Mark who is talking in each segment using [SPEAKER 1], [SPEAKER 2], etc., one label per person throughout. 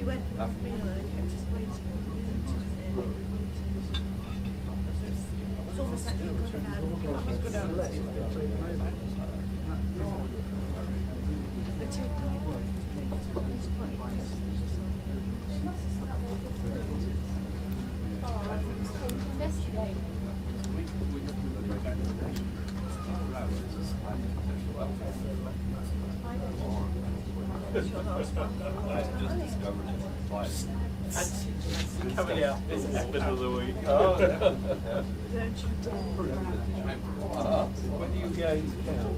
[SPEAKER 1] went off me and I kept just waiting. It's almost like you've got an ad. He's got out of the
[SPEAKER 2] Coming out this middle of the week.
[SPEAKER 1] Don't you dare.
[SPEAKER 2] When do you go to town?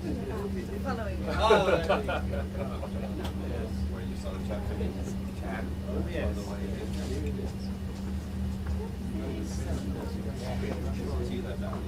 [SPEAKER 1] Following you.
[SPEAKER 2] Oh, where you sort of chat to me. Yes. See that down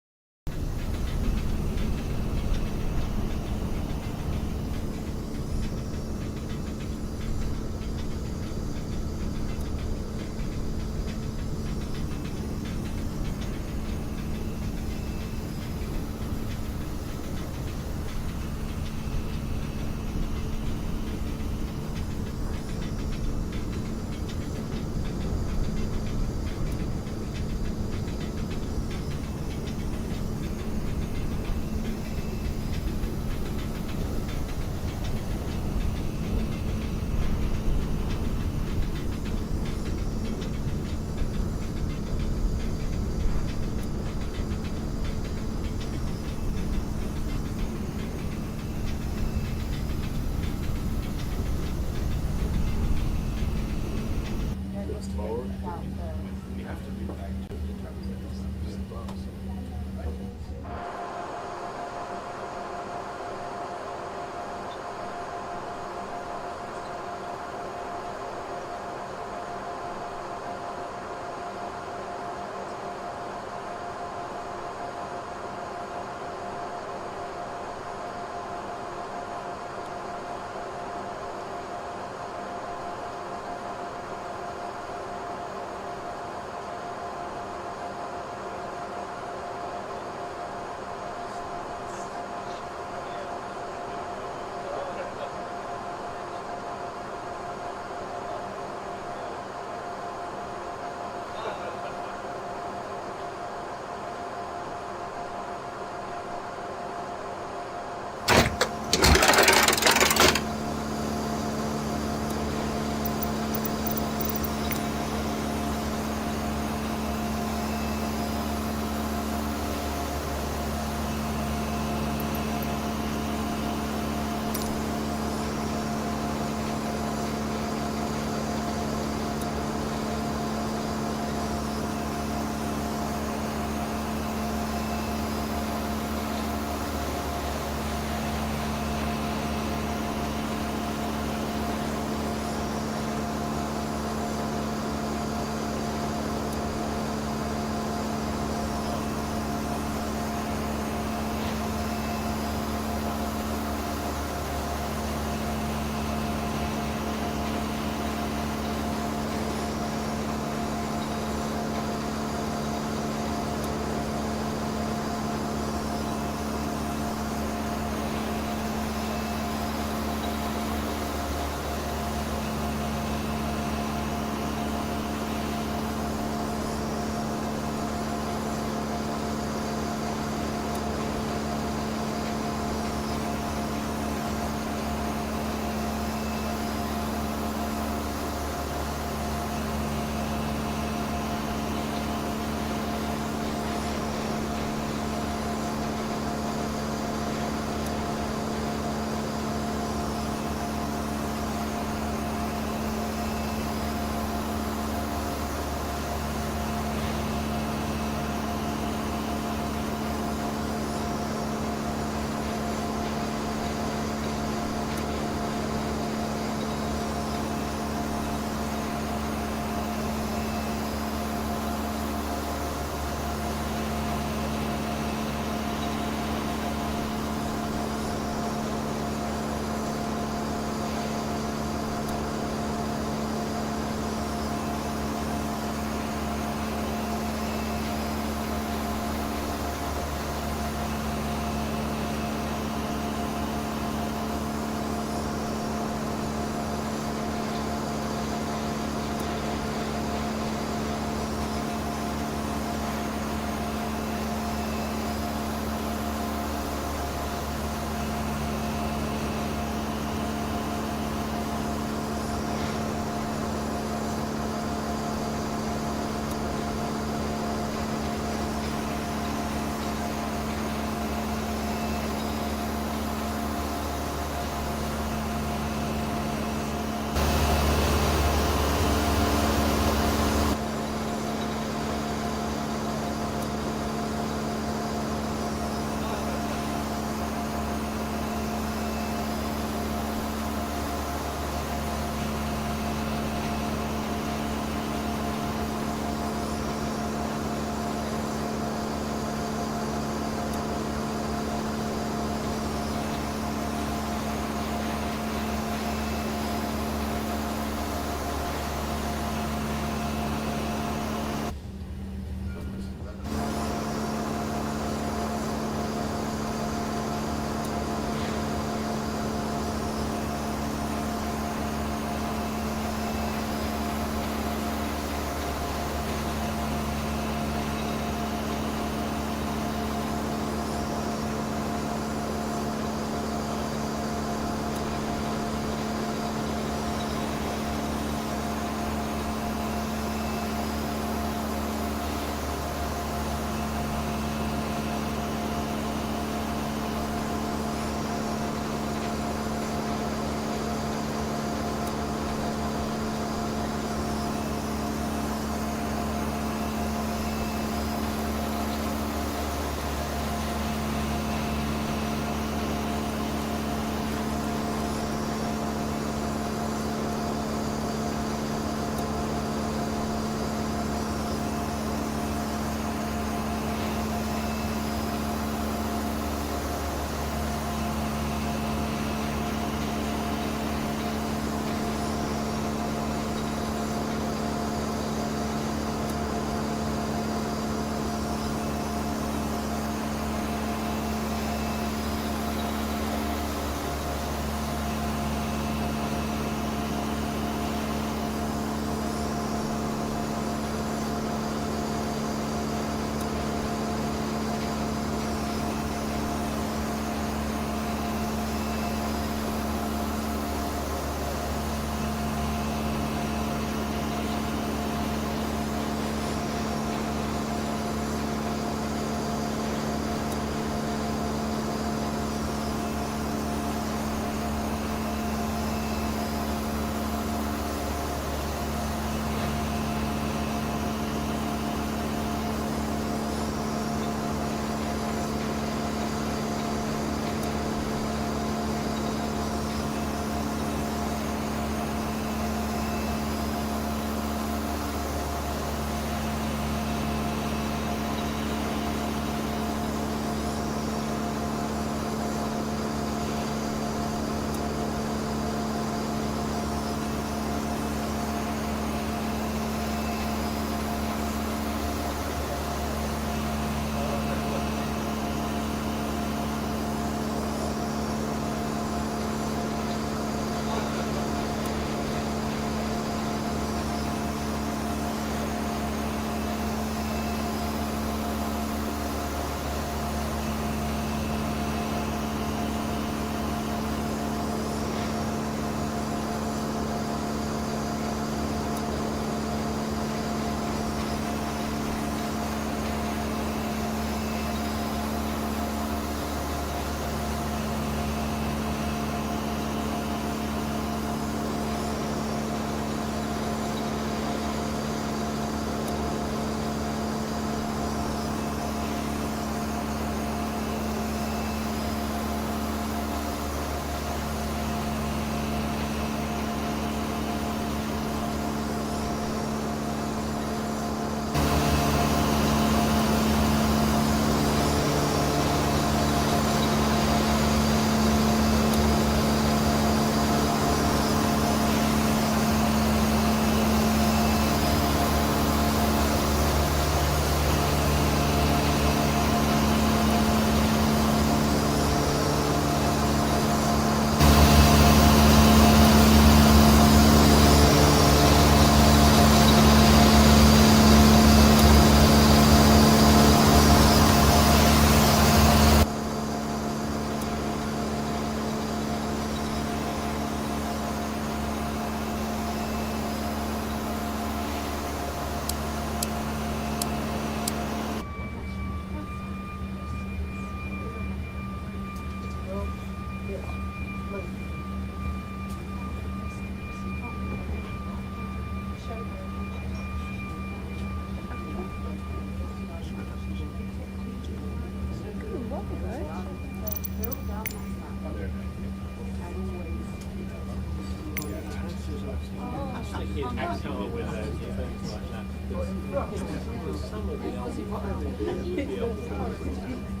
[SPEAKER 2] Actually, with things like that, because some of the LCD would be able to.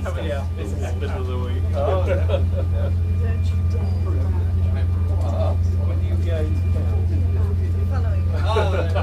[SPEAKER 2] coming out this middle of the week.
[SPEAKER 3] Oh, yeah.
[SPEAKER 1] Don't you dare.
[SPEAKER 2] When do you go into town?
[SPEAKER 1] Following.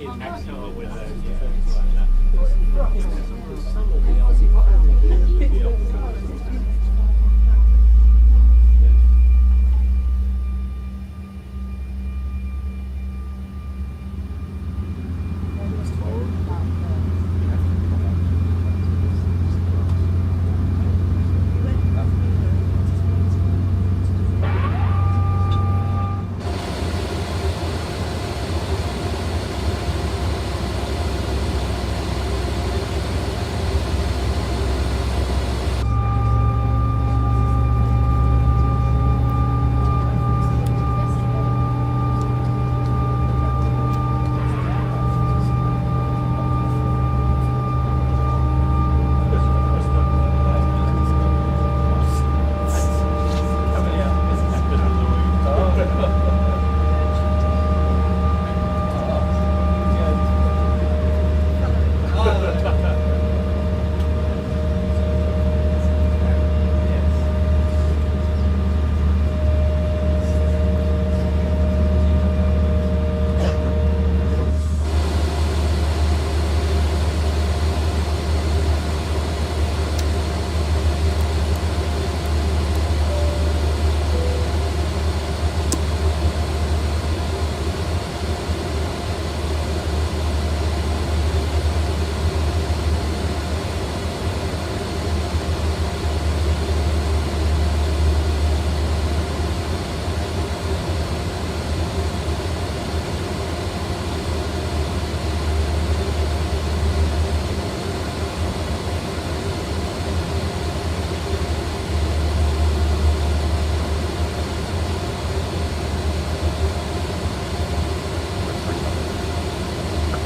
[SPEAKER 2] Exhale with things like that. Some of the Aussie would be able to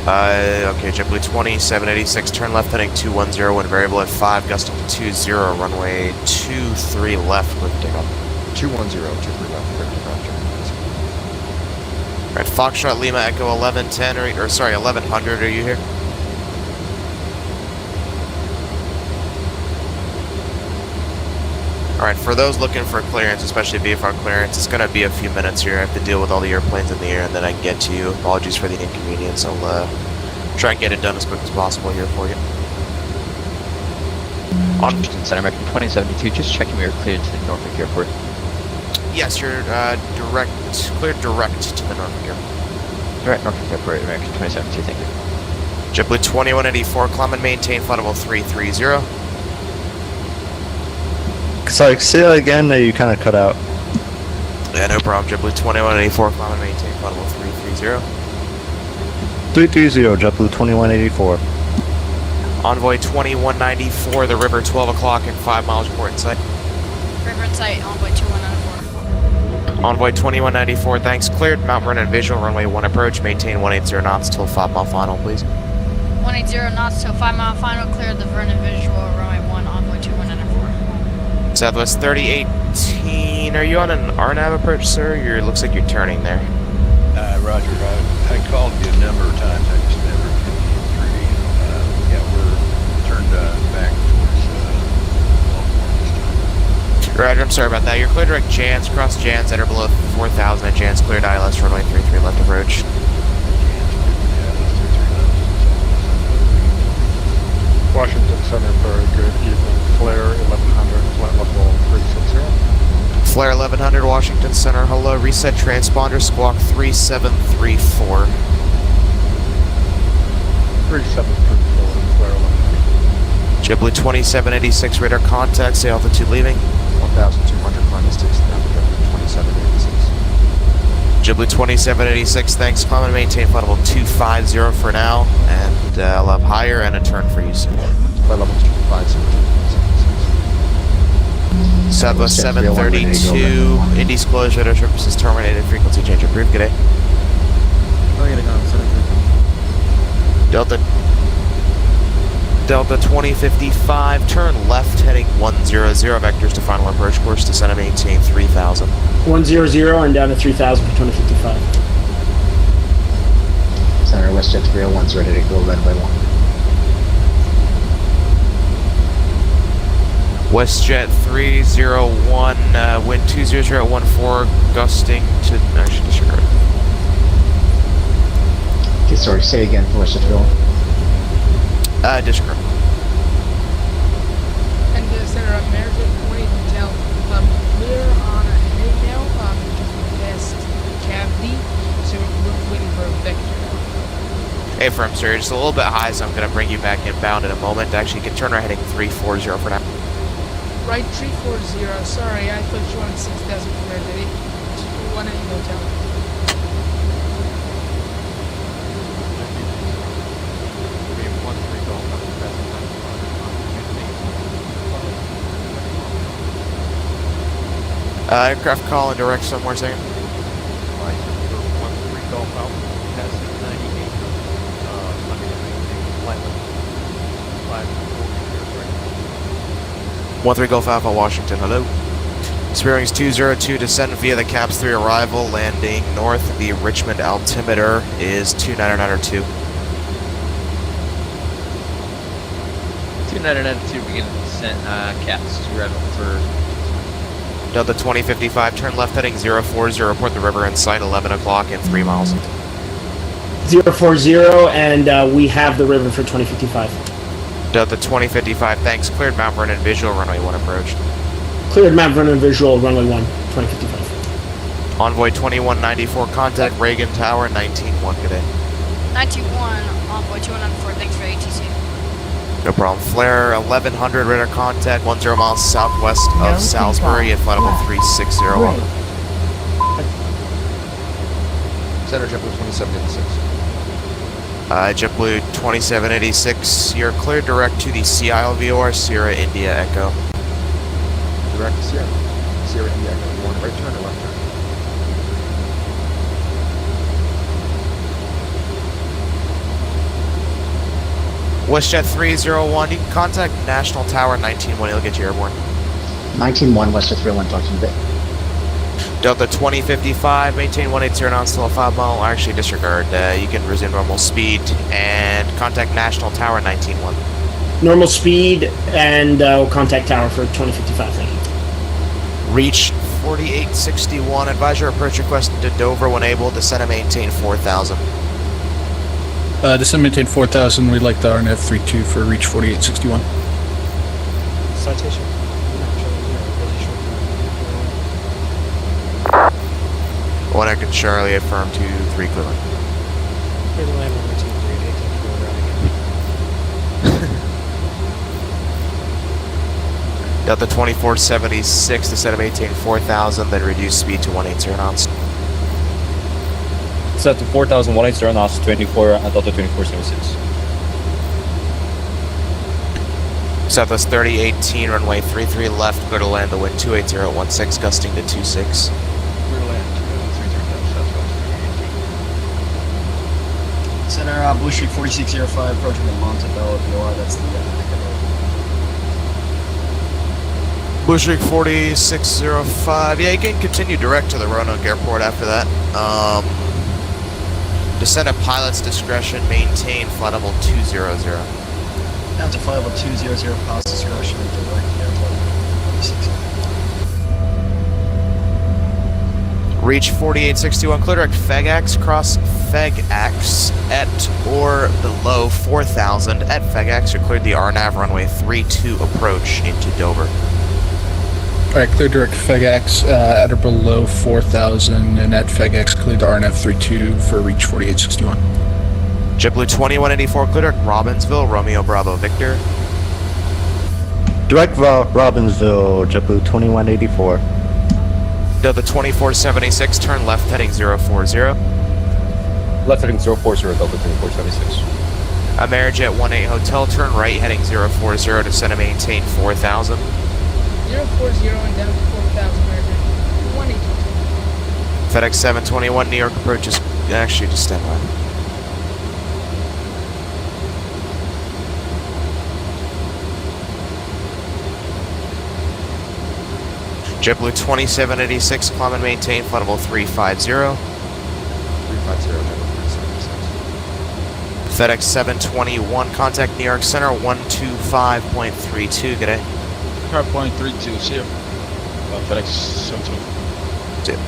[SPEAKER 3] Okay, JetBlue 20, 786, turn left heading 210, wind variable at 5, gust up to 20, runway 23 left, clear for takeoff.
[SPEAKER 4] 210, 23 left, clear for takeoff.
[SPEAKER 3] Alright, Foxtrot Lima, Echo 1110, or sorry, 1100, are you here? Alright, for those looking for clearance, especially VFR clearance, it's going to be a few minutes here. I have to deal with all the airplanes in the air, and then I can get to you. Apologies for the inconvenience. I'll try and get it done as quick as possible here for you.
[SPEAKER 5] On Center American 2072, just checking we are cleared to the Norfolk Airport.
[SPEAKER 3] Yes, you're cleared direct to the Norfolk Airport.
[SPEAKER 5] Direct Norfolk Airport, American 2072, thank you.
[SPEAKER 3] JetBlue 2184, climb and maintain flight level 330.
[SPEAKER 6] Sorry, say that again, you kind of cut out.
[SPEAKER 3] Yeah, no problem. JetBlue 2184, climb and maintain flight level 330.
[SPEAKER 6] 330, JetBlue 2184.
[SPEAKER 3] Envoy 2194, the river 12 o'clock and 5 miles report in sight.
[SPEAKER 7] River in sight, Envoy 2194.
[SPEAKER 3] Envoy 2194, thanks. Cleared. Mount Vernon visual, runway 1 approach, maintain 180 knots till 5 mile final, please.
[SPEAKER 7] 180 knots till 5 mile final, cleared the Vernon visual, runway 1, Envoy 2194.
[SPEAKER 3] Southwest 3018, are you on an RNAV approach, sir? It looks like you're turning there.
[SPEAKER 8] Roger. I called you a number of times. I just never came through. Yeah, we're turned back towards Baltimore this time.
[SPEAKER 3] Roger, I'm sorry about that. You're clear direct Jans, cross Jans, enter below 4,000 at Jans, cleared ILS, runway 33 left approach.
[SPEAKER 9] Washington Center, very good evening. Flare 1100, flight level 360.
[SPEAKER 3] Flare 1100, Washington Center, hello, reset transponder, squawk 3734.
[SPEAKER 9] 3734, Flare 1100.
[SPEAKER 3] JetBlue 2786, radar contact, say altitude leaving.
[SPEAKER 4] 1,200 minus 6, navigate 2786.
[SPEAKER 3] JetBlue 2786, thanks, climb and maintain flight level 250 for now, and I'll have higher and a turn for you soon.
[SPEAKER 4] Flight level 250.
[SPEAKER 3] Southwest 732, Indy's closure, radar services terminated, frequency change approved, good day. Delta 2055, turn left heading 100, vectors to final approach course, descend and maintain 3000.
[SPEAKER 10] 100 and down to 3000 for 2055.
[SPEAKER 11] Center WestJet 301's ready to go runway 1.
[SPEAKER 3] WestJet 301, wind 200 at 14, gusting to, actually disregard.
[SPEAKER 11] Okay, sorry, say again for WestJet 301.
[SPEAKER 3] Disregard.
[SPEAKER 1] And Center American point tell we're on a head now, past cavity, so we're waiting for a vector.
[SPEAKER 3] Hey firm, sir, you're just a little bit high, so I'm going to bring you back inbound in a moment. Actually, you can turn right heading 340 for now.
[SPEAKER 1] Right, 340, sorry, I thought you wanted 6,000 for a day. Why don't you go tell me?
[SPEAKER 3] Aircraft call and direct somewhere, second.
[SPEAKER 2] Right, for 13 Golf Alpha, passing 98, flight level 540,
[SPEAKER 3] 13 Golf Alpha, Washington, hello. Spearings 202, descend via the CAPS 3 arrival, landing north. The Richmond altimeter is 29902.
[SPEAKER 5] 2992, begin descent, caps to arrival for
[SPEAKER 3] Delta 2055, turn left heading 040, report the river in sight, 11 o'clock and 3 miles.
[SPEAKER 10] 040, and we have the river for 2055.
[SPEAKER 3] Delta 2055, thanks, cleared Mount Vernon visual, runway 1 approach.
[SPEAKER 10] Cleared Mount Vernon visual, runway 1, 2055.
[SPEAKER 3] Envoy 2194, contact Reagan Tower 191, good day.
[SPEAKER 7] 91, Envoy 294, thanks for ATC.
[SPEAKER 3] No problem. Flare 1100, radar contact 10 miles southwest of Salisbury at flight level 360.
[SPEAKER 4] Center JetBlue 2786.
[SPEAKER 3] JetBlue 2786, you're cleared direct to the CILVOR, Sierra India Echo.
[SPEAKER 4] Direct to Sierra. Sierra India Echo. You want a right turn or left turn?
[SPEAKER 3] WestJet 301, you can contact National Tower 191, he'll get you airborne.
[SPEAKER 11] 191 WestJet 301, talk to you in a bit.
[SPEAKER 3] Delta 2055, maintain 180 knots till a 5 mile, actually disregard, you can resume normal speed, and contact National Tower 191.
[SPEAKER 10] Normal speed, and we'll contact tower for 2055, thank you.
[SPEAKER 3] Reach 4861, advise your approach request to Dover when able, descend and maintain 4000.
[SPEAKER 12] Descend maintain 4000, we'd like the RNF 32 for reach 4861.
[SPEAKER 10] Citation.
[SPEAKER 3] 1 Echo Charlie, affirm 23 clearly. Delta 2476, descend and maintain 4000, then reduce speed to 180 knots.
[SPEAKER 6] Set to 4,000, 180 knots, 24 at Delta 2476.
[SPEAKER 3] Southwest 3018, runway 33 left, clear to land the wind 28016, gusting to 26.
[SPEAKER 8] Clear to land, 330 southwest 318.
[SPEAKER 13] Center, Blue Street 4605, approaching the Montebello VOR, that's the
[SPEAKER 3] Blue Streak 4605, yeah, you can continue direct to the Roanoke Airport after that. Descend at pilot's discretion, maintain flight level 200.
[SPEAKER 13] Down to flight level 200, pilot's discretion, direct airport 46.
[SPEAKER 3] Reach 4861, clear direct FegX, cross FegX at or below 4,000 at FegX. You're cleared the RNAV runway 32 approach into Dover.
[SPEAKER 12] Alright, clear direct FegX at or below 4,000 and at FegX cleared the RNF 32 for reach 4861.
[SPEAKER 3] JetBlue 2184, clear direct Robbinsville, Romeo Bravo Victor.
[SPEAKER 14] Direct Robbinsville, JetBlue 2184.
[SPEAKER 3] Delta 2476, turn left heading 040.
[SPEAKER 6] Left heading 040, Delta 2476.
[SPEAKER 3] Amerijet 18 Hotel, turn right heading 040, descend and maintain 4,000.
[SPEAKER 1] 040 and down to 4,000 American. 180.
[SPEAKER 3] FedEx 721, New York approach is actually just stand by. JetBlue 2786, climb and maintain flight level 350.
[SPEAKER 4] 350,
[SPEAKER 3] FedEx 721, contact New York Center 125.32. Good day.
[SPEAKER 8] 5.32, see you. FedEx 721.
[SPEAKER 3] See you.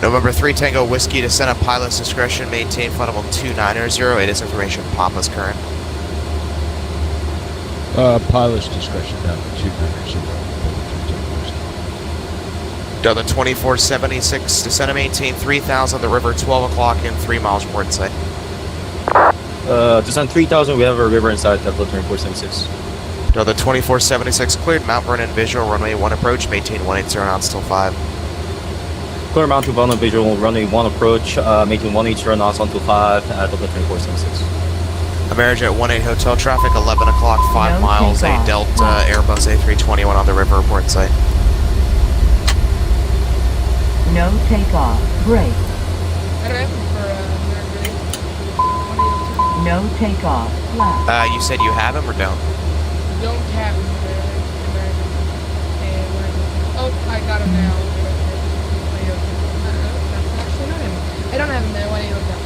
[SPEAKER 3] November 3 Tango Whiskey, descend at pilot's discretion, maintain flight level 290. It is information Papa's current.
[SPEAKER 8] Pilot's discretion down to 290.
[SPEAKER 3] Delta 2476, descend and maintain 3,000, the river 12 o'clock and 3 miles from port site.
[SPEAKER 6] Descend 3,000, we have a river inside Delta 2476.
[SPEAKER 3] Delta 2476 cleared, Mount Vernon visual, runway 1 approach, maintain 180 knots till 5.
[SPEAKER 6] Clear Mount Vernon visual, runway 1 approach, maintain 180 knots until 5 at Delta 2476.
[SPEAKER 3] Amerijet 18 Hotel traffic, 11 o'clock, 5 miles, a Delta Airbus A321 on the river port site.
[SPEAKER 15] No takeoff. Brake.
[SPEAKER 1] I don't have them for American.
[SPEAKER 15] No takeoff. Flat.
[SPEAKER 3] You said you have them or don't?
[SPEAKER 1] Don't have them for American. And oh, I got them now. Actually, not him. I don't have them there. Why do you look down?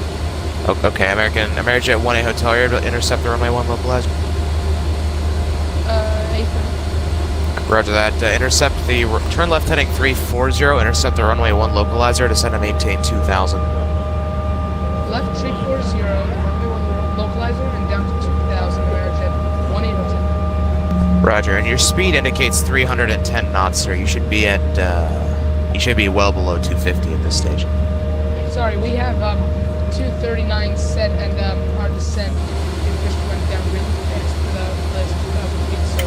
[SPEAKER 3] Oh, okay, Amerijet 18 Hotel, you're able to intercept the runway 1 localizer. Roger that. Intercept the turn left heading 340. Intercept the runway 1 localizer. Descend and maintain 2,000.
[SPEAKER 1] Left 340, runway 1 localizer, and down to 2,000. Amerijet 18 Hotel.
[SPEAKER 3] Roger. And your speed indicates 310 knots, sir. You should be at you should be well below 250 at this stage.
[SPEAKER 1] Sorry, we have 239 set, and our descent just went down really fast for the last 2,000 feet. So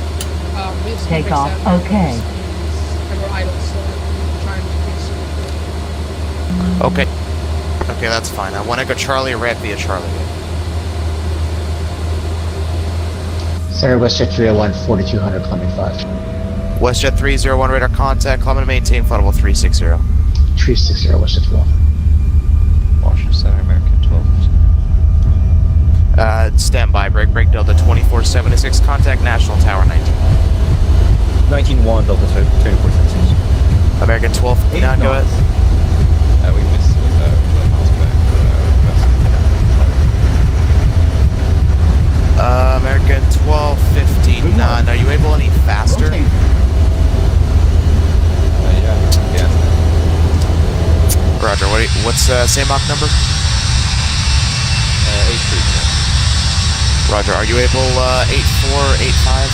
[SPEAKER 1] we have
[SPEAKER 15] Take off. Okay.
[SPEAKER 1] And we're idle, so we're trying to
[SPEAKER 3] Okay. Okay, that's fine. I want to go Charlie, ramp via Charlie.
[SPEAKER 11] Center WestJet 301, 4200, climbing 5.
[SPEAKER 3] WestJet 301 radar contact, climb and maintain flight level 360.
[SPEAKER 11] 360, WestJet 301.
[SPEAKER 5] Washington Center, American 12.
[SPEAKER 3] Standby, break Delta 2476, contact National Tower 19.
[SPEAKER 6] 19-1, Delta 2476.
[SPEAKER 3] American 1259, go ahead.
[SPEAKER 5] We missed with miles back.
[SPEAKER 3] American 1259, are you able any faster?
[SPEAKER 5] Yeah.
[SPEAKER 3] Roger, what's same Mach number?
[SPEAKER 5] 83.
[SPEAKER 3] Roger, are you able 8485?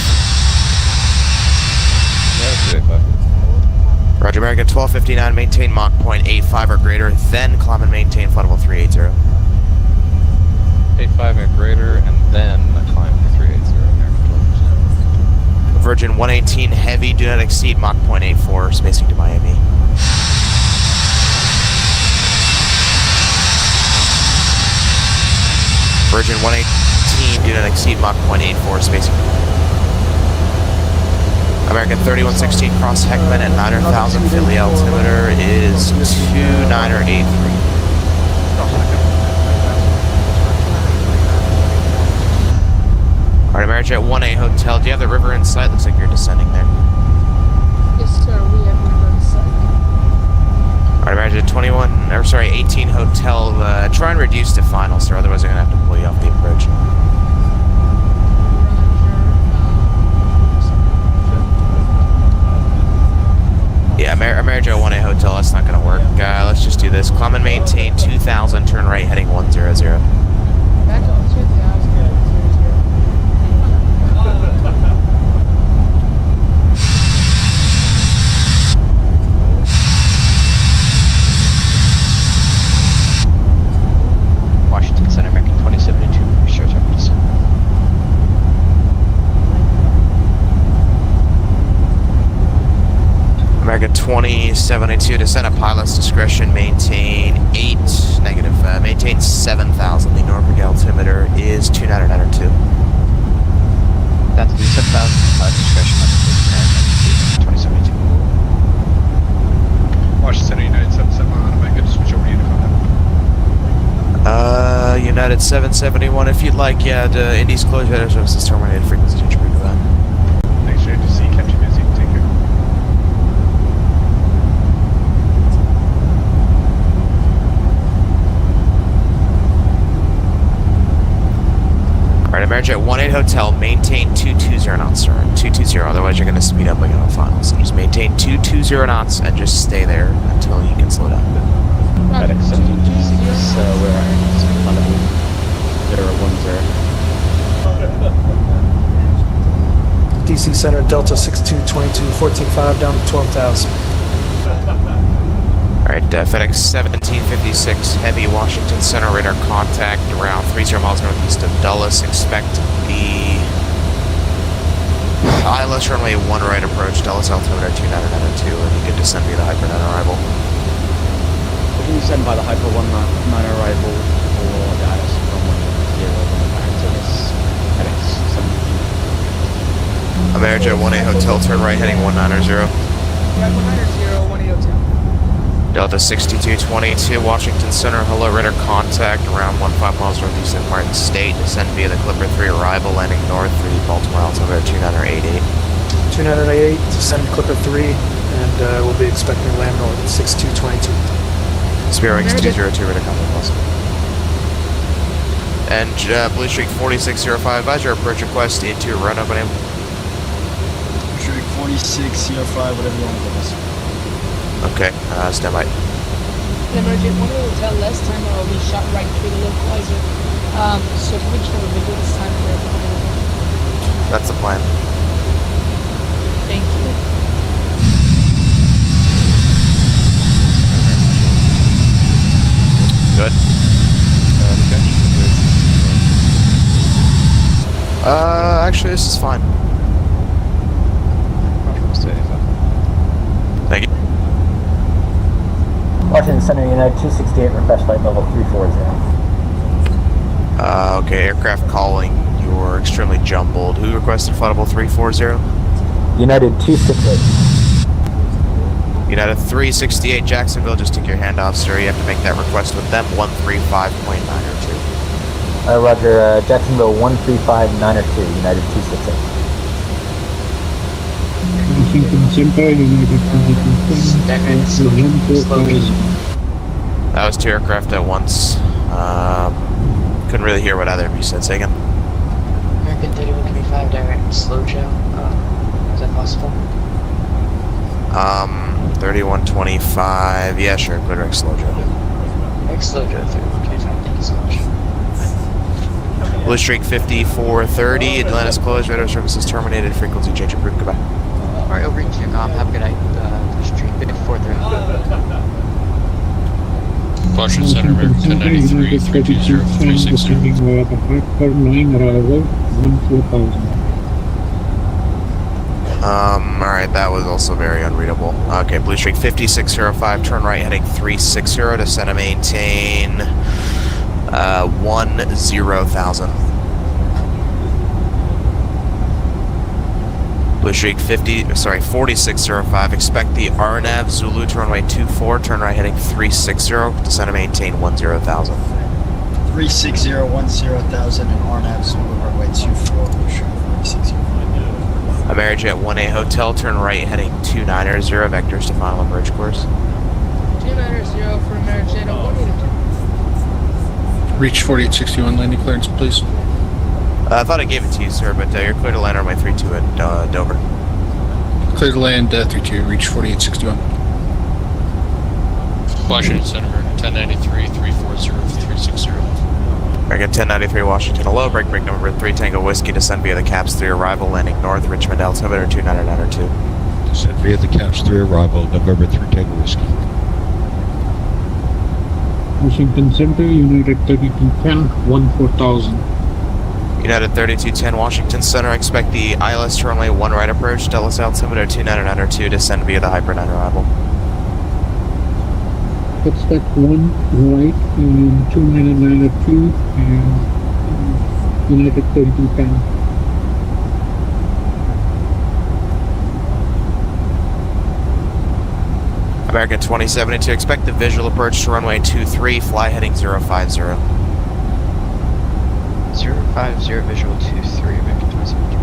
[SPEAKER 5] Yeah, 85.
[SPEAKER 3] Roger, American 1259, maintain Mach point 85 or greater, then climb and maintain flight level 380.
[SPEAKER 5] 85 or greater, and then climb to 380, American 12%.
[SPEAKER 3] Virgin 118 heavy, do not exceed Mach point 84, spacing to Miami. Virgin 118, do not exceed Mach point 84, spacing. American 3116, cross Heckman at 9,000, Philly altimeter is 2983. Alright, Amerijet 18 Hotel, do you have the river in sight? Looks like you're descending there.
[SPEAKER 1] Yes, sir, we have river in sight.
[SPEAKER 3] Alright, American 18 Hotel, try and reduce to final, sir, otherwise they're gonna have to pull you off the approach. Yeah, American 1A Hotel, that's not gonna work. Let's just do this. Climb and maintain 2000, turn right, heading 100.
[SPEAKER 1] Back up 2000.
[SPEAKER 5] Washington Center, American 2072, short term descent.
[SPEAKER 3] American 2072, descend at pilot's discretion, maintain maintain 7000. The Norfolk altimeter is 2992.
[SPEAKER 5] That's the 7000 pilot's discretion, that's 2072.
[SPEAKER 8] Washington Center, United 771, am I good to switch over to Unicom now?
[SPEAKER 3] United 771, if you'd like, yeah, the Indy's closed radar services terminated, frequency change approved.
[SPEAKER 8] Thanks, JTC, kept you busy, take care.
[SPEAKER 3] Alright, Amerijet 18 Hotel, maintain 220 knots, sir. 220, otherwise you're going to speed up again on final. So just maintain 220 knots and just stay there until you can slow down.
[SPEAKER 6] FedEx 1726, we're at Malibu 010.
[SPEAKER 16] DC Center, Delta 6222, 14.5 down to 12,000.
[SPEAKER 3] Alright, FedEx 1756, heavy Washington Center, radar contact around 30 miles northeast of Dulles. Expect the ILS runway 1 right approach, Dulles altimeter 2992, and you can descend via the Hyper 9 arrival.
[SPEAKER 6] We can descend by the Hyper 19 arrival or the ILS from 10 back to this FedEx 17.
[SPEAKER 3] Amerijet 18 Hotel, turn right, heading 190.
[SPEAKER 1] Right, 190, 18 Hotel.
[SPEAKER 3] Delta 6222, Washington Center, hello, radar contact around 15 miles northeast of Martin State. Descend via the Clipper 3 arrival, landing north through the Baltimore altimeter 2988.
[SPEAKER 16] 2988, descend Clipper 3, and we'll be expecting to land north at 6222.
[SPEAKER 3] Spirit Wings 202, radar contact also. And Blue Streak 4605, advise your approach request into run up and in.
[SPEAKER 13] Blue Streak 4605, whatever you want to give us.
[SPEAKER 3] Okay, stand by.
[SPEAKER 1] Emergent 1 Hotel, last time we shot right through the localizer. So can we try to video this time?
[SPEAKER 3] That's the plan.
[SPEAKER 1] Thank you.
[SPEAKER 3] Good. Actually, this is fine. Thank you.
[SPEAKER 11] Washington Center, United 268, request flight level 340.
[SPEAKER 3] Okay, aircraft calling. You're extremely jumbled. Who requested flight level 340?
[SPEAKER 11] United 268.
[SPEAKER 3] United 368, Jacksonville, just take your hand off, sir. You have to make that request with them, 135.902.
[SPEAKER 11] Roger, Jacksonville 135.902, United 268.
[SPEAKER 3] That was 2 aircraft at once. Couldn't really hear what either of you said. Say again.
[SPEAKER 17] American 3125 direct slow Joe. Is that possible?
[SPEAKER 3] 3125. Yeah, sure. Good direct slow Joe.
[SPEAKER 17] Direct slow Joe 3125. Thank you so much.
[SPEAKER 3] Blue Streak 5430. Atlantis closed. Radar services terminated. Frequency change approved. Goodbye.
[SPEAKER 17] Alright, over to Qcom. Have a good night. Blue Streak 5430.
[SPEAKER 18] Washington Center, American 1093, 320, 360.
[SPEAKER 3] Alright, that was also very unreadable. Okay, Blue Streak 5605, turn right heading 360, descend and maintain 10,000. Blue Streak 4605, expect the RNAV Zulu to runway 24, turn right heading 360, descend and maintain 10,000.
[SPEAKER 13] 360, 10,000 and RNAV Zulu runway 24, Blue Streak 4605.
[SPEAKER 3] Amerijet 1A Hotel, turn right heading 290, vectors to final approach course.
[SPEAKER 1] 290 for American 182.
[SPEAKER 12] Reach 4861 landing clearance, please.
[SPEAKER 3] I thought I gave it to you, sir, but you're clear to land on my 3-2 at Dover.
[SPEAKER 12] Clear to land 3-2, reach 4861.
[SPEAKER 18] Washington Center, 1093, 340, 360.
[SPEAKER 3] American 1093 Washington, hello, break number 3 Tango Whiskey, descend via the CAPS 3 arrival, landing north, Richmond altimeter 29902.
[SPEAKER 4] Descend via the CAPS 3 arrival, November 3 Tango Whiskey.
[SPEAKER 18] Washington Center, United 3210, 14000.
[SPEAKER 3] United 3210 Washington Center, expect the ILS to runway 1 right approach, Dallas altimeter 29902, descend via the Hyper 9 arrival.
[SPEAKER 18] Expect 1 right and 29902 and United 3210.
[SPEAKER 3] American 2072, expect the visual approach to runway 23, fly heading 050.
[SPEAKER 6] 050 visual 23, American 2072.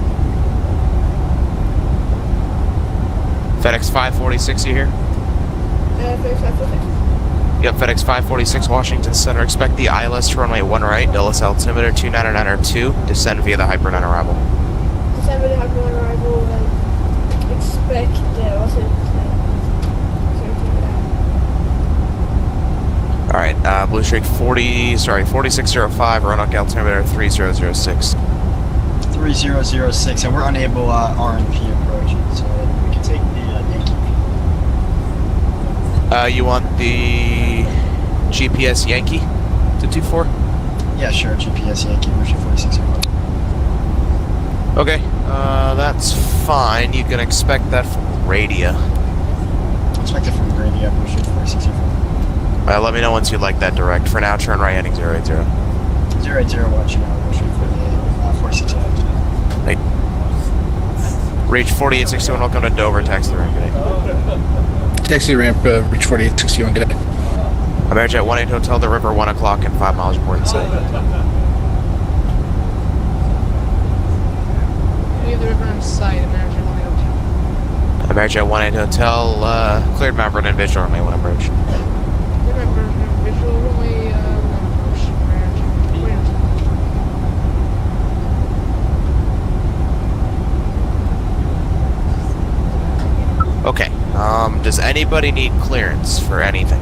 [SPEAKER 3] FedEx 546, you here?
[SPEAKER 1] FedEx 546.
[SPEAKER 3] Yep, FedEx 546 Washington Center, expect the ILS to runway 1 right, Dallas altimeter 29902, descend via the Hyper 9 arrival.
[SPEAKER 1] Descend via the Hyper 9 arrival, expect, what's it?
[SPEAKER 3] Alright, Blue Streak 4605, Roanoke altimeter 3006.
[SPEAKER 13] 3006, and we're unable RNP approaching, so we can take the Yankee.
[SPEAKER 3] You want the GPS Yankee to 24?
[SPEAKER 13] Yeah, sure, GPS Yankee, version 4605.
[SPEAKER 3] Okay, that's fine. You can expect that from radio.
[SPEAKER 13] Expect it from radio, version 4605.
[SPEAKER 3] Let me know once you'd like that direct. For now, turn right heading 080.
[SPEAKER 13] 080, watching out, version 4605.
[SPEAKER 3] Hey. Reach 4861, welcome to Dover, taxi the ramp, good day.
[SPEAKER 12] Taxi ramp, reach 4861, good day.
[SPEAKER 3] Amerijet 18 Hotel, the river, 1 o'clock and 5 miles report inside.
[SPEAKER 1] We have the river in sight, Amerijet 18 Hotel.
[SPEAKER 3] Amerijet 18 Hotel, cleared Mount Vernon visual runway 1 approach.
[SPEAKER 1] Visual runway 1 approach, Amerijet.
[SPEAKER 3] Okay, does anybody need clearance for anything?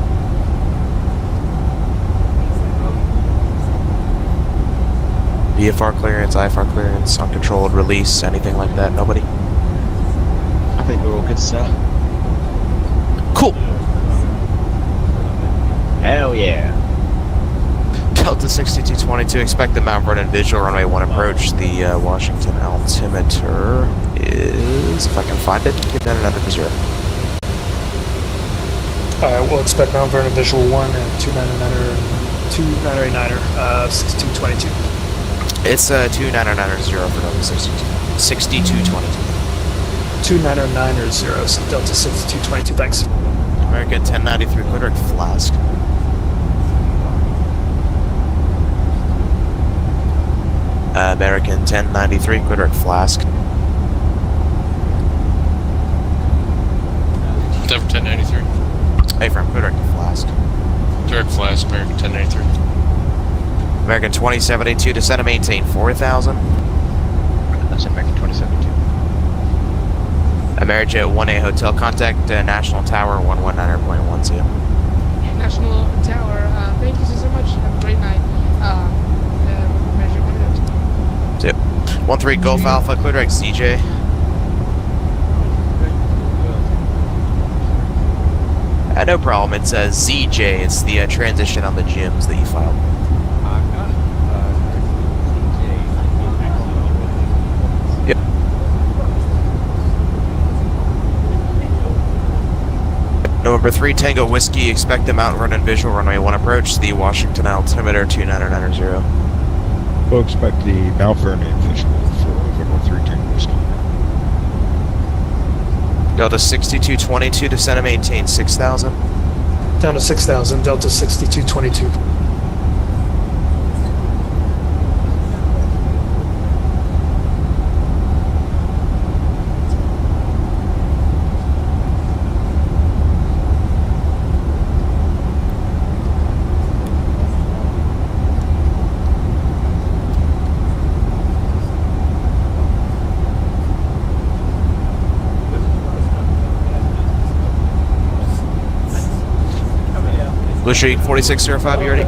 [SPEAKER 3] VFR clearance, IFR clearance, uncontrolled release, anything like that? Nobody?
[SPEAKER 6] I think we're all good, sir.
[SPEAKER 3] Cool!
[SPEAKER 6] Hell yeah.
[SPEAKER 3] Delta 6222, expect the Mount Vernon visual runway 1 approach. The Washington altimeter is, if I can find it, get that another 0.
[SPEAKER 16] We'll expect Mount Vernon visual 1 and 2999er, 6222.
[SPEAKER 3] It's 2990 for Delta 6222.
[SPEAKER 16] 2990, so Delta 6222, thanks.
[SPEAKER 3] American 1093, Quidric Flask. American 1093, Quidric Flask.
[SPEAKER 18] Denver 1093.
[SPEAKER 3] Hey, from Quidric Flask.
[SPEAKER 18] Direct Flask, American 1093.
[SPEAKER 3] American 2072, descend and maintain 4,000.
[SPEAKER 6] That's American 2072.
[SPEAKER 3] Amerijet 1A Hotel, contact National Tower 119.10.
[SPEAKER 1] National Tower, thank you so much. Have a great night. Measure
[SPEAKER 3] 13 Golf Alpha, Quidric CJ. No problem, it says ZJ, it's the transition on the gyms that you filed. Yep. November 3 Tango Whiskey, expect the Mount Vernon visual runway 1 approach, the Washington altimeter 2990.
[SPEAKER 4] We'll expect the Mount Vernon visual for November 3 Tango Whiskey.
[SPEAKER 3] Delta 6222, descend and maintain 6,000.
[SPEAKER 16] Down to 6,000, Delta 6222.
[SPEAKER 3] Blue Streak 4605, you ready?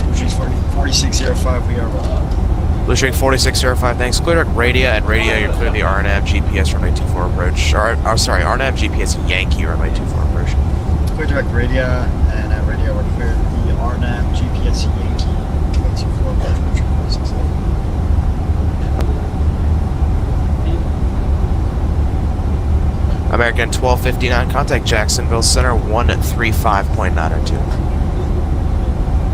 [SPEAKER 13] Blue Streak 4605, we are ready.
[SPEAKER 3] Blue Streak 4605, thanks. Clear direct radio, and radio, you're clear the RNAV GPS runway 24 approach. Sorry, RNAV GPS Yankee runway 24 approach.
[SPEAKER 13] Clear direct radio, and at radio, we're clear the RNAV GPS Yankee runway 24 approach.
[SPEAKER 3] American 1259, contact Jacksonville Center 135.902.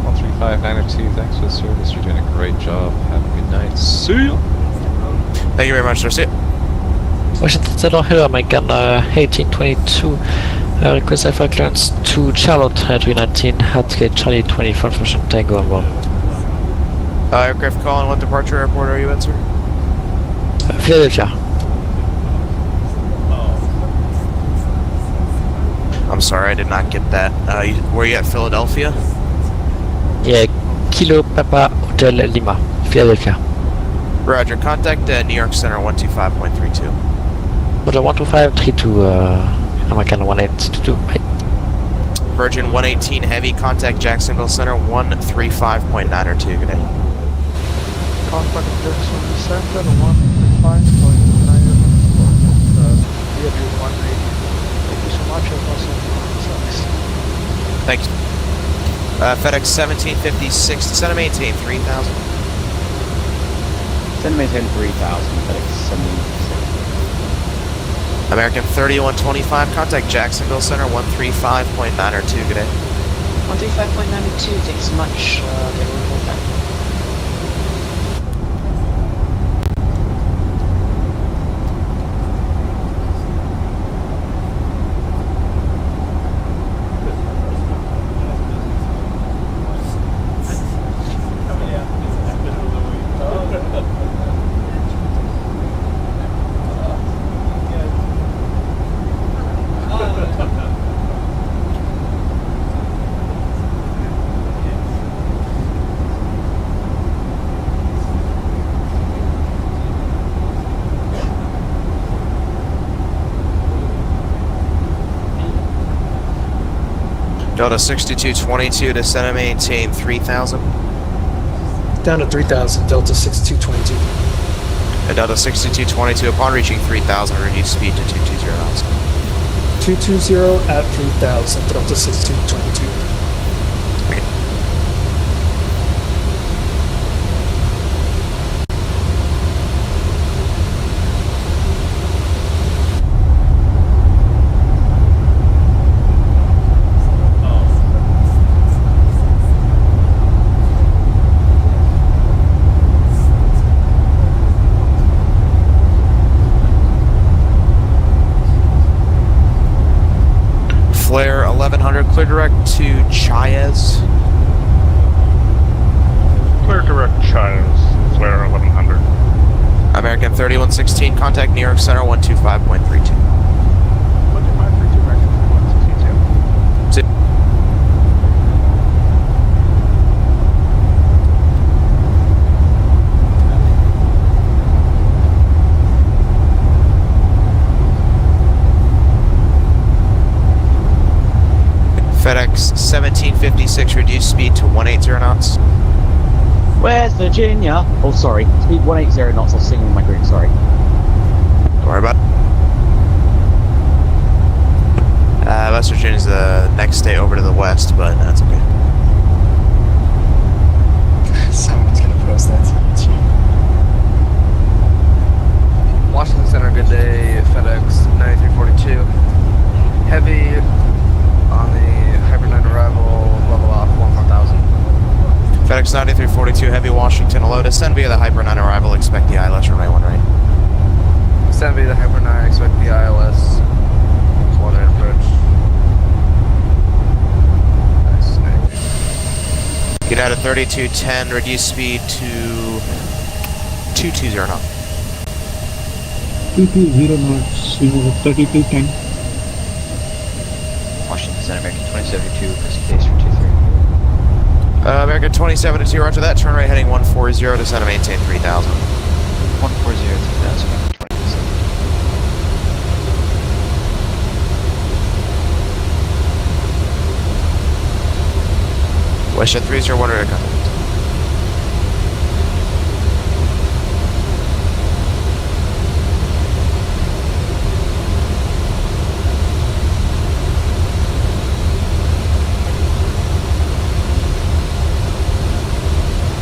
[SPEAKER 5] 135.902, thanks for the service. You're doing a great job. Have a good night. See ya!
[SPEAKER 3] Thank you very much, sir. See ya.
[SPEAKER 19] Washington Center here, American 1822. Request FR clearance to Charlotte 319 at gate Charlie 24 for Tango and 1.
[SPEAKER 3] Aircraft calling, what departure airport are you in, sir?
[SPEAKER 19] Philadelphia.
[SPEAKER 3] I'm sorry, I did not get that. Were you at Philadelphia?
[SPEAKER 19] Yeah, Kilo Papa Hotel Lima, Philadelphia.
[SPEAKER 3] Roger, contact New York Center 125.32.
[SPEAKER 19] Roger 12532, American 1822.
[SPEAKER 3] Virgin 118 Heavy, contact Jacksonville Center 135.902. Good day.
[SPEAKER 9] Contact Jackson Center 135.902. VW 180. Thank you so much.
[SPEAKER 3] Thank you. FedEx 1756 to center maintain 3000.
[SPEAKER 6] Center maintain 3000, FedEx 1756.
[SPEAKER 3] American 3125, contact Jacksonville Center 135.902. Good day.
[SPEAKER 17] 135.902, thanks so much. They will report back.
[SPEAKER 3] Delta 6222 to center maintain 3000.
[SPEAKER 16] Down to 3000, Delta 6222.
[SPEAKER 3] And Delta 6222, upon reaching 3000, reduce speed to 220 knots.
[SPEAKER 16] 220 at 3000, Delta 6222.
[SPEAKER 3] Flare 1100, clear direct to Chiaz.
[SPEAKER 9] Clear direct Chiaz, Flare 1100.
[SPEAKER 3] American 3116, contact New York Center 125.32.
[SPEAKER 9] 125.32, American 3162.
[SPEAKER 3] FedEx 1756, reduce speed to 180 knots.
[SPEAKER 6] Where's Virginia? Oh, sorry. Speed 180 knots. I'll sing in my group. Sorry.
[SPEAKER 3] Don't worry about it. West Virginia is the next state over to the west, but that's okay.
[SPEAKER 13] Someone's gonna post that to YouTube.
[SPEAKER 20] Washington Center, good day. FedEx 9342. Heavy on the Hyper 9 arrival, level off 1000.
[SPEAKER 3] FedEx 9342, Heavy Washington, hello. Descend via the Hyper 9 arrival, expect the ILS, runway 1 right.
[SPEAKER 20] Descend via the Hyper 9, expect the ILS. 1 right approach. Nice,
[SPEAKER 3] United 3210, reduce speed to 220 knots.
[SPEAKER 18] 220 knots, 3210.
[SPEAKER 6] Washington Center, American 2072, press base for 23.
[SPEAKER 3] American 27-2, roger that. Turn right heading 140, descend and maintain 3000.
[SPEAKER 6] 140, 3000, 27.
[SPEAKER 3] WestJet 301 ready to contact.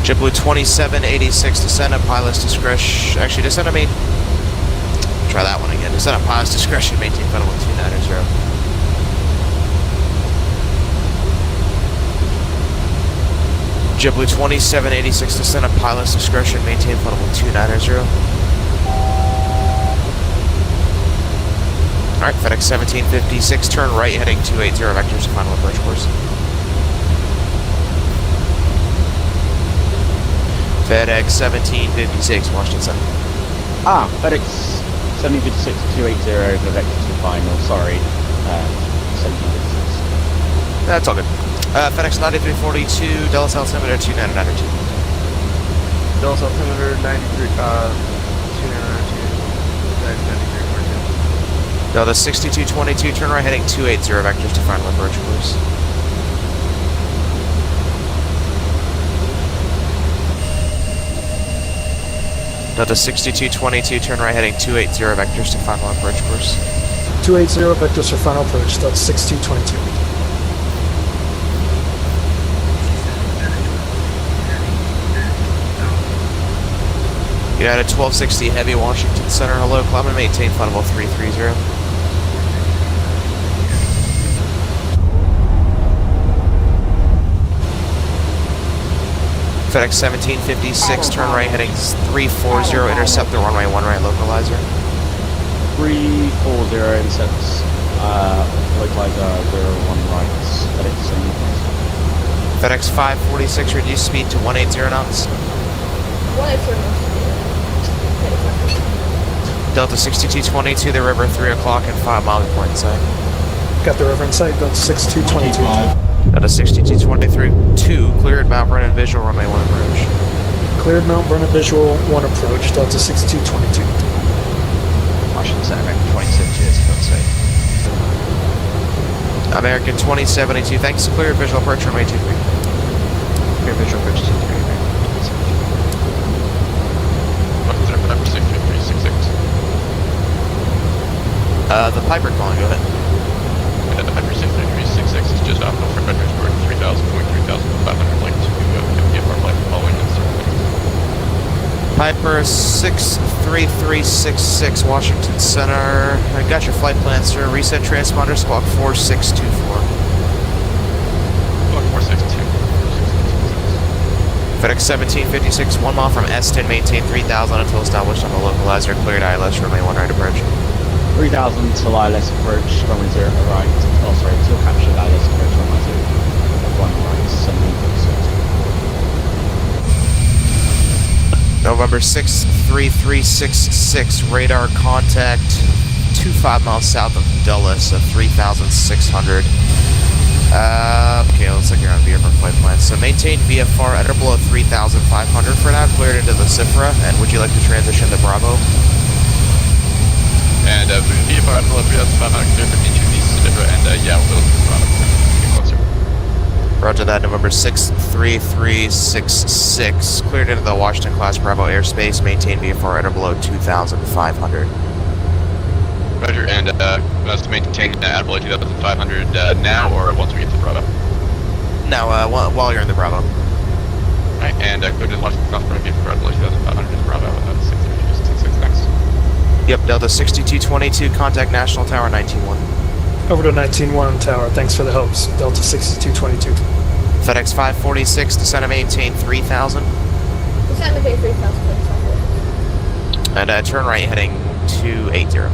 [SPEAKER 3] JetBlue 2786, descend at pilot's discretion. Actually, descend at try that one again. Descend at pilot's discretion, maintain final 290. JetBlue 2786, descend at pilot's discretion, maintain final 290. Alright, FedEx 1756, turn right heading 280 vectors to final approach course. FedEx 1756, Washington Center.
[SPEAKER 6] FedEx 1756 280 for vectors to final. Sorry, 1756.
[SPEAKER 3] That's all good. FedEx 9342, Dallas altimeter 2992.
[SPEAKER 20] Dallas altimeter 93, 2992.
[SPEAKER 3] Delta 6222, turn right heading 280 vectors to final approach course. Delta 6222, turn right heading 280 vectors to final approach course.
[SPEAKER 16] 280 vectors for final approach, Delta 6222.
[SPEAKER 3] United 1260 Heavy, Washington Center, hello, climb and maintain flight level 330. FedEx 1756, turn right heading 340, intercept the runway 1 right localizer.
[SPEAKER 6] 340 intercepts, localizer 01 right, FedEx
[SPEAKER 3] FedEx 546, reduce speed to 180 knots.
[SPEAKER 1] 180 knots.
[SPEAKER 3] Delta 6222, the river 3 o'clock and 5 miles report in sight.
[SPEAKER 16] Got the river in sight, Delta 6222.
[SPEAKER 3] Delta 6223, cleared Mount Vernon visual, runway 1 approach.
[SPEAKER 16] Cleared Mount Vernon visual 1 approach, Delta 6222.
[SPEAKER 6] Washington Center, American 27 cheers, for sight.
[SPEAKER 3] American 2072, thanks, cleared visual approach, runway 23.
[SPEAKER 6] Clear visual approach 23, American
[SPEAKER 5] 366.
[SPEAKER 3] The Piper calling, go ahead.
[SPEAKER 5] The Piper 63366 is just off Norfolk Transport 3,500, like to give our flight following and circling.
[SPEAKER 3] Piper 63366, Washington Center. I got your flight plan, sir. Reset transponder, squawk 4624.
[SPEAKER 5] Squawk 462.
[SPEAKER 3] FedEx 1756, 1 mile from Eston, maintain 3000 until established on the localizer, cleared ILS, runway 1 right approach.
[SPEAKER 6] 3000 till ILS approach, runway 0 right. Oh, sorry, till captured ILS approach, runway 0 1 right, 1756.
[SPEAKER 3] November 63366, radar contact 25 miles south of Dulles at 3600. Okay, looks like you're on VFR flight plan. So maintain VFR at or below 3500 for now, cleared into the CIFRA, and would you like to transition to Bravo?
[SPEAKER 5] And VFR at below 3500, clear into the CIFRA, and yeah, we'll get closer.
[SPEAKER 3] Roger that, November 63366, cleared into the Washington class Bravo airspace, maintain VFR at or below 2500.
[SPEAKER 5] Roger, and must maintain at below 2,500 now or once we get to Bravo?
[SPEAKER 3] No, while you're in the Bravo.
[SPEAKER 5] Right, and cleared in Washington Cross Bravo, VFR at below 2,500 to Bravo, 636, thanks.
[SPEAKER 3] Yep, Delta 6222, contact National Tower 191.
[SPEAKER 16] Over to 191 Tower, thanks for the helps, Delta 6222.
[SPEAKER 3] FedEx 546, descend and maintain 3000.
[SPEAKER 1] Descend and maintain 3000,
[SPEAKER 3] And turn right heading 280.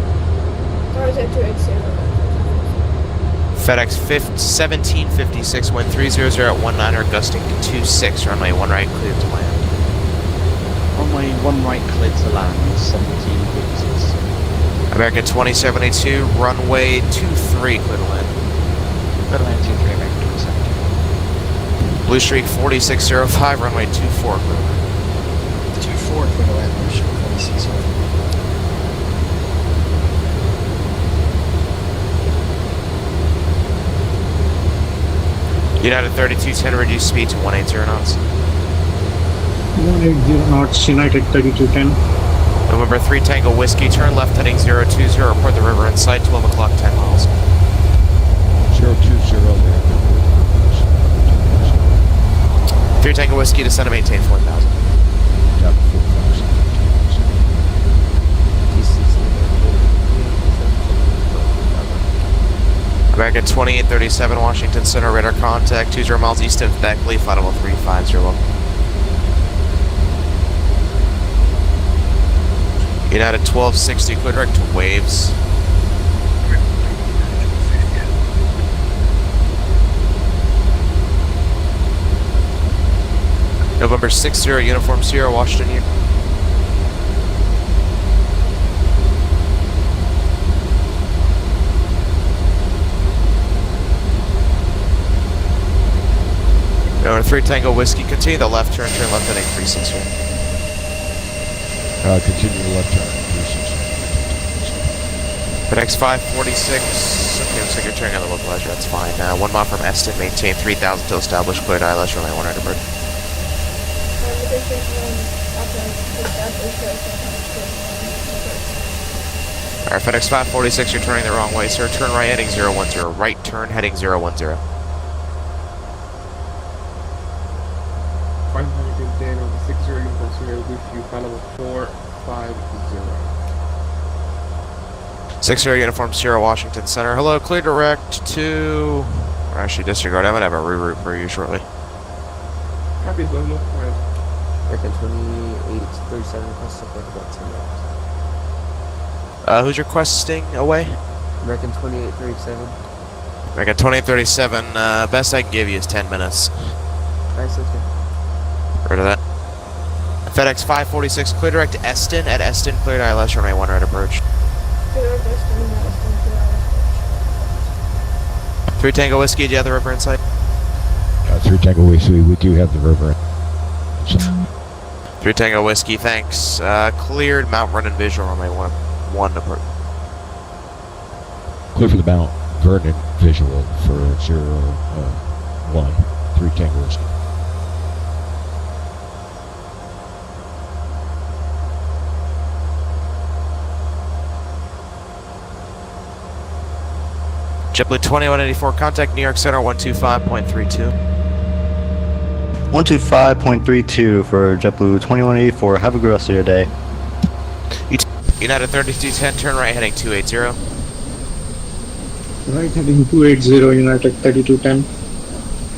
[SPEAKER 3] FedEx 1756, wind 300 at 19 gusting to 26, runway 1 right, cleared to land.
[SPEAKER 6] Runway 1 right, cleared to land, 1756.
[SPEAKER 3] American 2072, runway 23, clear to land.
[SPEAKER 6] Clear to land 23, American 2072.
[SPEAKER 3] Blue Streak 4605, runway 24, clear to land.
[SPEAKER 13] 24, clear to land, Blue Streak 4605.
[SPEAKER 3] United 3210, reduce speed to 180 knots.
[SPEAKER 18] 180 knots, United 3210.
[SPEAKER 3] November 3 Tango Whiskey, turn left heading 020, report the river in sight, 12 o'clock, 10 miles.
[SPEAKER 4] 020 there.
[SPEAKER 3] 3 Tango Whiskey, descend and maintain 4,000.
[SPEAKER 4] Down to 4,000.
[SPEAKER 3] American 2837, Washington Center, radar contact, 20 miles east of Beckley, flight level 350. United 1260, clear direct to Waves. November 60, Uniform Sierra, Washington. November 3 Tango Whiskey, continue the left turn left heading 360.
[SPEAKER 4] Continue the left turn. 360.
[SPEAKER 3] FedEx 546, okay, looks like you're turning on the localizer, that's fine. 1 mile from Eston, maintain 3,000 till established, cleared ILS, runway 100 bird. Alright, FedEx 546, you're turning the wrong way, sir. Turn right heading 010. Right turn heading 010.
[SPEAKER 9] 510 over 60 Uniform Sierra with you, flight level 450.
[SPEAKER 3] 60 Uniform Sierra, Washington Center. Hello, clear direct to... Or actually, disregard. I'm going to have a reroute for you shortly.
[SPEAKER 9] Copy, Lolo.
[SPEAKER 17] American 2837, request support about 10 miles.
[SPEAKER 3] Who's requesting away?
[SPEAKER 17] American 2837.
[SPEAKER 3] American 2837, best I can give you is 10 minutes.
[SPEAKER 17] Nice, okay.
[SPEAKER 3] Rid of that. FedEx 546, clear direct to Eston. At Eston, cleared ILS, runway 1 right approach. 3 Tango Whiskey, do you have the river in sight?
[SPEAKER 4] 3 Tango Whiskey, we do have the river.
[SPEAKER 3] 3 Tango Whiskey, thanks. Cleared Mount Vernon visual, runway 1 approach.
[SPEAKER 4] Clear for the Mount Vernon visual for 01. 3 Tango Whiskey.
[SPEAKER 3] JetBlue 2184, contact New York Center 125.32.
[SPEAKER 14] 125.32 for JetBlue 2184. Have a good rest of your day.
[SPEAKER 3] United 3210, turn right heading 280.
[SPEAKER 18] Right heading 280, United 3210.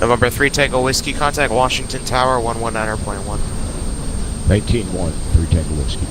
[SPEAKER 3] November 3 Tango Whiskey, contact Washington Tower 119.1.
[SPEAKER 4] 19-1, 3 Tango Whiskey.